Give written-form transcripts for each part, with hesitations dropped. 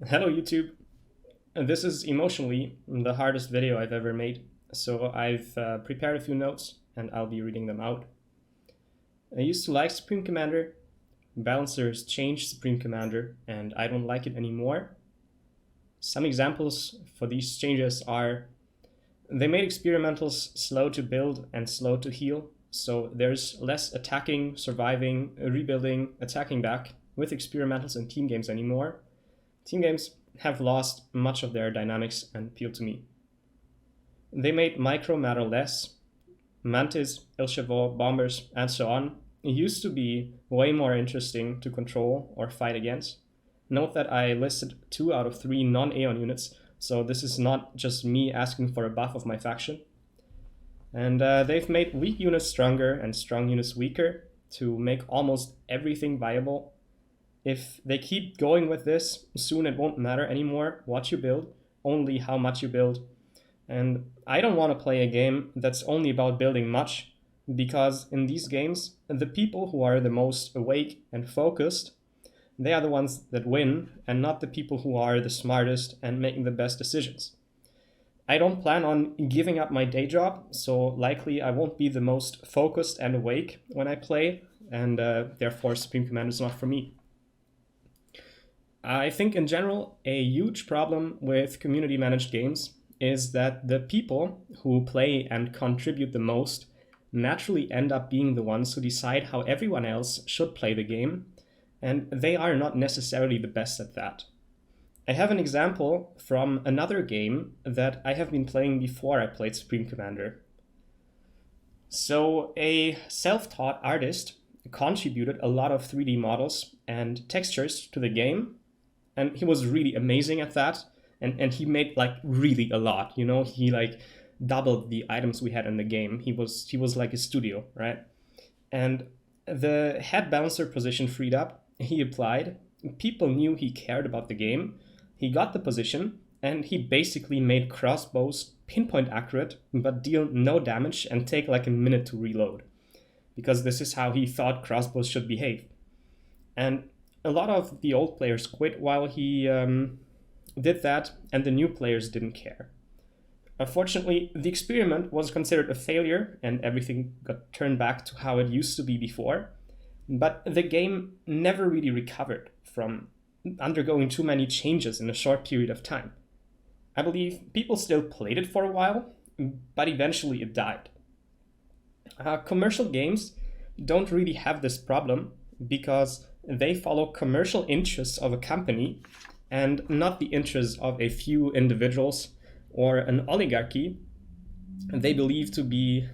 Hello YouTube. This is emotionally the hardest video I've ever made, so I've prepared a few notes and I'll be reading them out. I used to like Supreme Commander. Balancers changed Supreme Commander and I don't like it anymore. Some examples for these changes are they made experimentals slow to build and slow to heal, so there's less attacking, surviving, rebuilding, attacking back with experimentals and team games anymore. Team games have lost much of their dynamics and appeal to me. They made micro matter less. Mantis, El Chevaux, bombers, and so on used to be way more interesting to control or fight against. Note that I listed 2 out of 3 non-Aeon units, so this is not just me asking for a buff of my faction. And they've made weak units stronger and strong units weaker to make almost everything viable. If they keep going with this, soon it won't matter anymore what you build, only how much you build. And I don't want to play a game that's only about building much, because in these games, the people who are the most awake and focused, they are the ones that win, and not the people who are the smartest and making the best decisions. I don't plan on giving up my day job, so likely I won't be the most focused and awake when I play, and therefore Supreme Commander is not for me. I think in general, a huge problem with community managed games is that the people who play and contribute the most naturally end up being the ones who decide how everyone else should play the game, and they are not necessarily the best at that. I have an example from another game that I have been playing before I played Supreme Commander. So a self-taught artist contributed a lot of 3D models and textures to the game, and he was really amazing at that, and he made like really a lot, you know. He like doubled the items we had in the game. He was like a studio, right? And the head balancer position freed up, he applied, people knew he cared about the game, he got the position, and he basically made crossbows pinpoint accurate but deal no damage and take like a minute to reload, because this is how he thought crossbows should behave. And a lot of the old players quit while he did that, and the new players didn't care. Unfortunately, the experiment was considered a failure and everything got turned back to how it used to be before, but the game never really recovered from undergoing too many changes in a short period of time. I believe people still played it for a while, but eventually it died. Commercial games don't really have this problem because they follow commercial interests of a company and not the interests of a few individuals or an oligarchy they believe to be,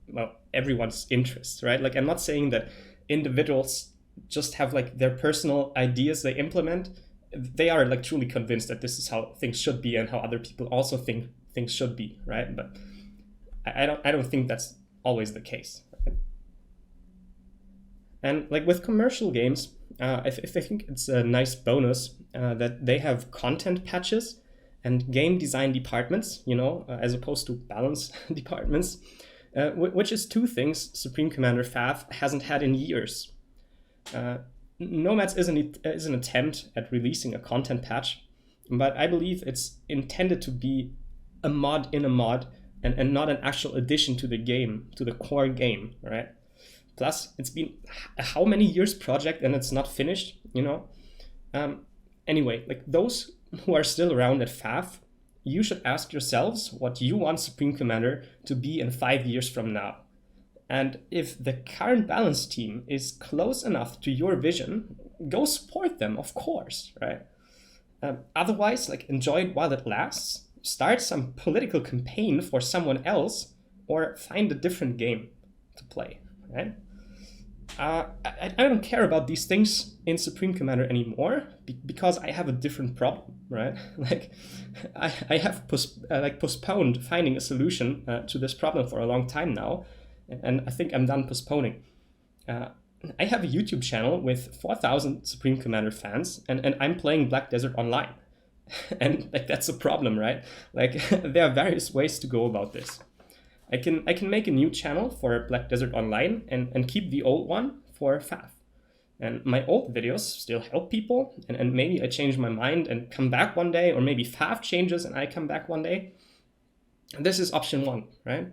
well, everyone's interests, right? Like, I'm not saying that individuals just have like their personal ideas they implement. They are like truly convinced that this is how things should be and how other people also think things should be, right? But I don't think that's always the case. Right? And like with commercial games, I think it's a nice bonus that they have content patches and game design departments, you know, as opposed to balance departments, which is 2 things Supreme Commander FAF hasn't had in years. Nomads is an attempt at releasing a content patch, but I believe it's intended to be a mod in a mod and not an actual addition to the game, to the core game, right? Plus, it's been how many years project and it's not finished, you know? Anyway, like those who are still around at FAF, you should ask yourselves what you want Supreme Commander to be in 5 years from now. And if the current balance team is close enough to your vision, go support them, of course, right? Otherwise, like, enjoy it while it lasts, start some political campaign for someone else, or find a different game to play, right? I don't care about these things in Supreme Commander anymore because I have a different problem, right? Like, I have postponed finding a solution to this problem for a long time now, and I think I'm done postponing. I have a YouTube channel with 4,000 Supreme Commander fans, and I'm playing Black Desert Online. And like, that's a problem, right? Like, there are various ways to go about this. I can make a new channel for Black Desert Online and keep the old one for FAF. And my old videos still help people, and maybe I change my mind and come back one day, or maybe FAF changes and I come back one day. This is option 1, right?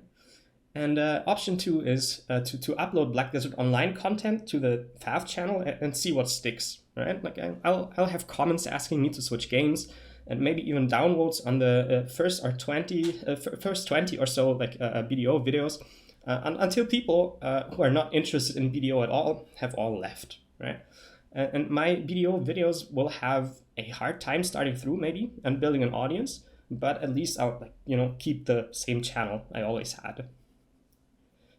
And option 2 is to upload Black Desert Online content to the FAF channel and see what sticks, right? Like I'll have comments asking me to switch games, and maybe even downvotes on the first 20 or so like BDO videos, until people who are not interested in BDO at all have all left, right? And my BDO videos will have a hard time starting through maybe and building an audience, but at least I'll keep the same channel I always had.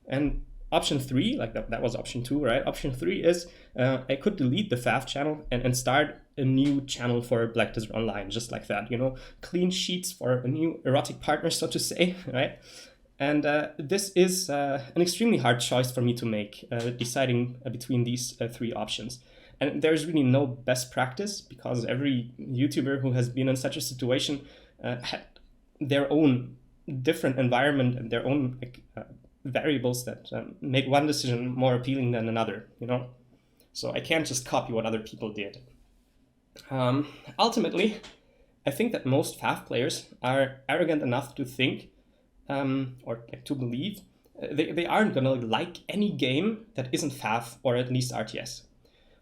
And option 3, like that was option 2, right? Option 3 is I could delete the FAF channel and start a new channel for Black Desert Online, just like that, clean sheets for a new erotic partner, so to say, right? And this is an extremely hard choice for me to make, deciding between these 3 options. And there's really no best practice, because every YouTuber who has been in such a situation had their own different environment and their own variables that make one decision more appealing than another, So I can't just copy what other people did. Ultimately, I think that most FAF players are arrogant enough to think or to believe they aren't gonna like any game that isn't FAF or at least RTS.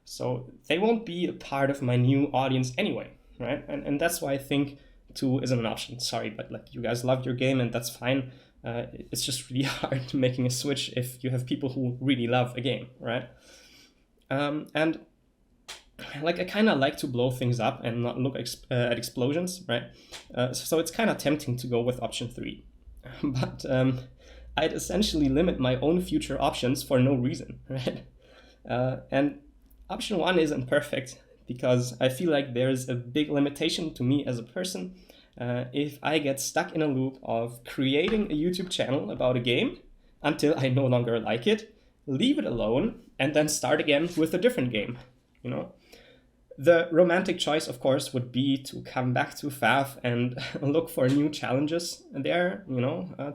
So they won't be a part of my new audience anyway, right? And that's why I think 2 isn't an option. Sorry, but like you guys loved your game and that's fine. It's just really hard making a switch if you have people who really love a game, right? And like I kind of like to blow things up and not look at explosions, right? So it's kind of tempting to go with option 3, but I'd essentially limit my own future options for no reason, right? And option 1 isn't perfect because I feel like there's a big limitation to me as a person. If I get stuck in a loop of creating a YouTube channel about a game until I no longer like it, leave it alone, and then start again with a different game, The romantic choice, of course, would be to come back to FAF and look for new challenges there,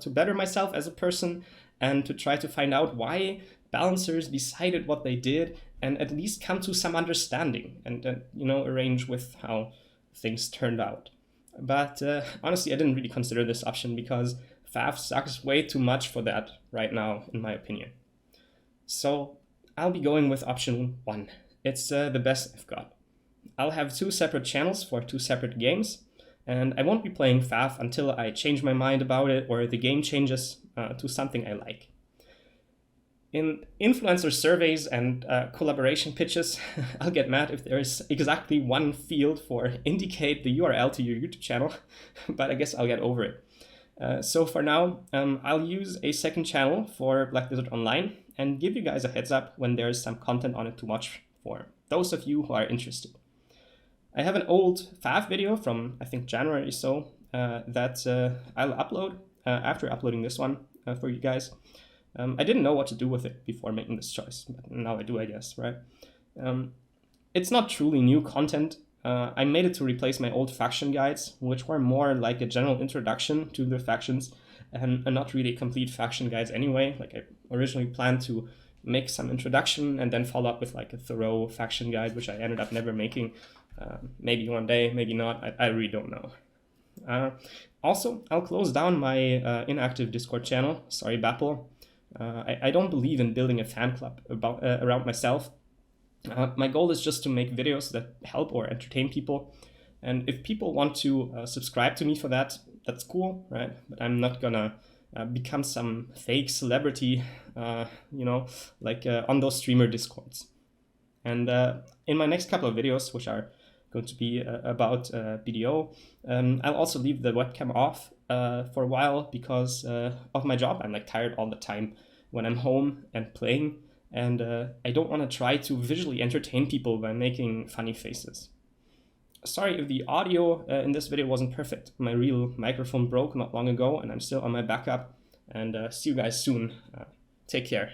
to better myself as a person and to try to find out why balancers decided what they did and at least come to some understanding and arrange with how things turned out. But honestly, I didn't really consider this option because FAF sucks way too much for that right now, in my opinion. So I'll be going with option 1. It's the best I've got. I'll have 2 separate channels for 2 separate games, and I won't be playing FAF until I change my mind about it or the game changes to something I like. In influencer surveys and collaboration pitches, I'll get mad if there's exactly one field for indicate the URL to your YouTube channel, but I guess I'll get over it. So for now, I'll use a second channel for Black Desert Online and give you guys a heads up when there's some content on it to watch for those of you who are interested. I have an old FAF video from, I think, January or so that I'll upload after uploading this one for you guys. I didn't know what to do with it before making this choice, but now I do, I guess, right? It's not truly new content. I made it to replace my old faction guides, which were more like a general introduction to the factions and not really complete faction guides anyway. Like I originally planned to make some introduction and then follow up with like a thorough faction guide, which I ended up never making. Maybe one day, maybe not. I really don't know. Also, I'll close down my inactive Discord channel. Sorry, Bapple. I don't believe in building a fan club around myself. My goal is just to make videos that help or entertain people. And if people want to subscribe to me for that, that's cool, right? But I'm not gonna become some fake celebrity, like on those streamer Discords. And in my next couple of videos, which are going to be about BDO, I'll also leave the webcam off for a while because of my job. I'm like tired all the time when I'm home and playing, and I don't want to try to visually entertain people by making funny faces. Sorry if the audio in this video wasn't perfect. My real microphone broke not long ago and I'm still on my backup, and see you guys soon. Take care.